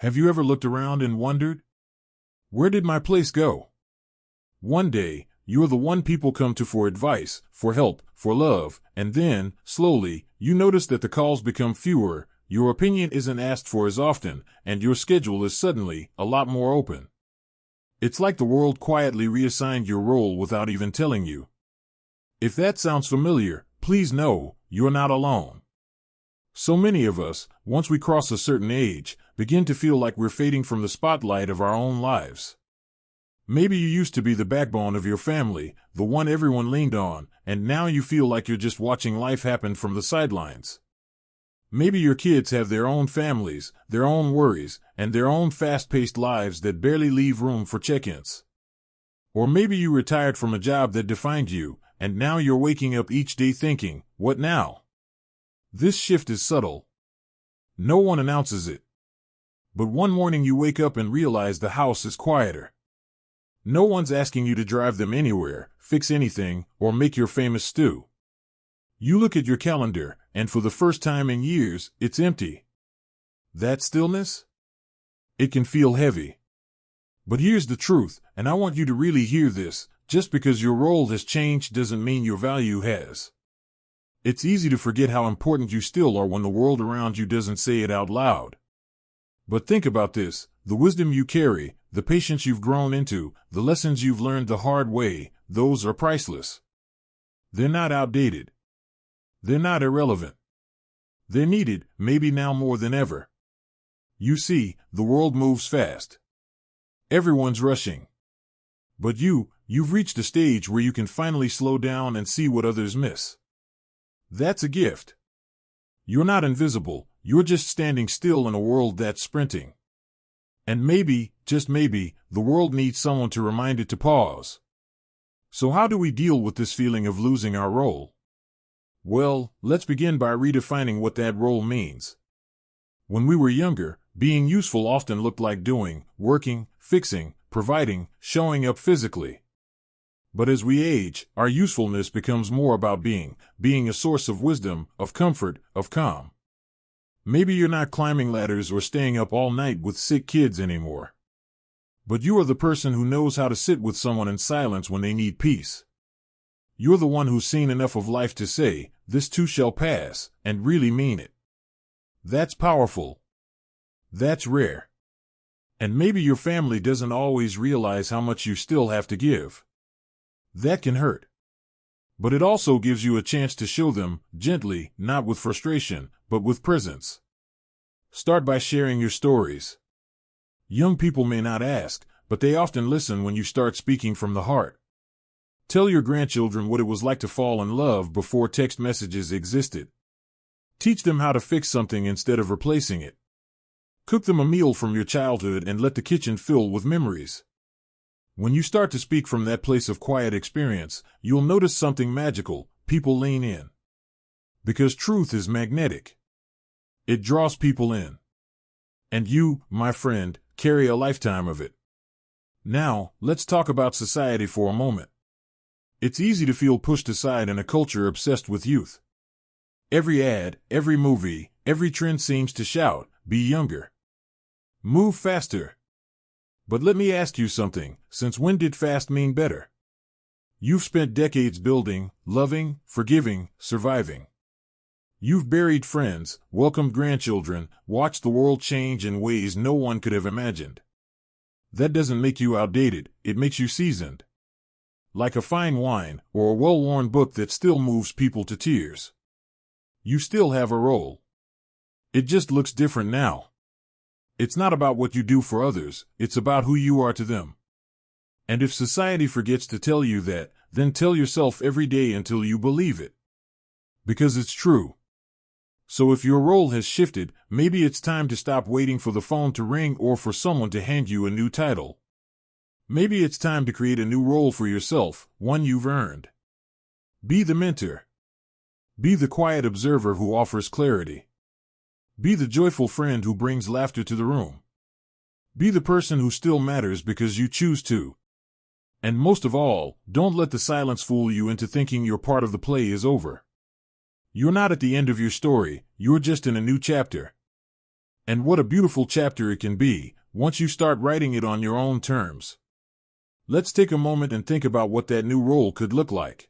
Have you ever looked around and wondered, where did my place go? One day, you're the one people come to for advice, for help, for love, and then, slowly, you notice that the calls become fewer, your opinion isn't asked for as often, and your schedule is suddenly a lot more open. It's like the world quietly reassigned your role without even telling you. If that sounds familiar, please know, you're not alone. So many of us, once we cross a certain age, begin to feel like we're fading from the spotlight of our own lives. Maybe you used to be the backbone of your family, the one everyone leaned on, and now you feel like you're just watching life happen from the sidelines. Maybe your kids have their own families, their own worries, and their own fast-paced lives that barely leave room for check-ins. Or maybe you retired from a job that defined you, and now you're waking up each day thinking, what now? This shift is subtle. No one announces it. But one morning you wake up and realize the house is quieter. No one's asking you to drive them anywhere, fix anything, or make your famous stew. You look at your calendar, and for the first time in years, it's empty. That stillness? It can feel heavy. But here's the truth, and I want you to really hear this, just because your role has changed doesn't mean your value has. It's easy to forget how important you still are when the world around you doesn't say it out loud. But think about this, the wisdom you carry, the patience you've grown into, the lessons you've learned the hard way, those are priceless. They're not outdated. They're not irrelevant. They're needed, maybe now more than ever. You see, the world moves fast. Everyone's rushing. But you've reached a stage where you can finally slow down and see what others miss. That's a gift. You're not invisible, you're just standing still in a world that's sprinting. And maybe, just maybe, the world needs someone to remind it to pause. So how do we deal with this feeling of losing our role? Well, let's begin by redefining what that role means. When we were younger, being useful often looked like doing, working, fixing, providing, showing up physically. But as we age, our usefulness becomes more about being a source of wisdom, of comfort, of calm. Maybe you're not climbing ladders or staying up all night with sick kids anymore. But you are the person who knows how to sit with someone in silence when they need peace. You're the one who's seen enough of life to say, this too shall pass, and really mean it. That's powerful. That's rare. And maybe your family doesn't always realize how much you still have to give. That can hurt. But it also gives you a chance to show them, gently, not with frustration, but with presence. Start by sharing your stories. Young people may not ask, but they often listen when you start speaking from the heart. Tell your grandchildren what it was like to fall in love before text messages existed. Teach them how to fix something instead of replacing it. Cook them a meal from your childhood and let the kitchen fill with memories. When you start to speak from that place of quiet experience, you'll notice something magical. People lean in. Because truth is magnetic. It draws people in. And you, my friend, carry a lifetime of it. Now, let's talk about society for a moment. It's easy to feel pushed aside in a culture obsessed with youth. Every ad, every movie, every trend seems to shout, be younger. Move faster. But let me ask you something, since when did fast mean better? You've spent decades building, loving, forgiving, surviving. You've buried friends, welcomed grandchildren, watched the world change in ways no one could have imagined. That doesn't make you outdated, it makes you seasoned. Like a fine wine, or a well-worn book that still moves people to tears. You still have a role. It just looks different now. It's not about what you do for others, it's about who you are to them. And if society forgets to tell you that, then tell yourself every day until you believe it. Because it's true. So if your role has shifted, maybe it's time to stop waiting for the phone to ring or for someone to hand you a new title. Maybe it's time to create a new role for yourself, one you've earned. Be the mentor. Be the quiet observer who offers clarity. Be the joyful friend who brings laughter to the room. Be the person who still matters because you choose to. And most of all, don't let the silence fool you into thinking your part of the play is over. You're not at the end of your story, you're just in a new chapter. And what a beautiful chapter it can be, once you start writing it on your own terms. Let's take a moment and think about what that new role could look like.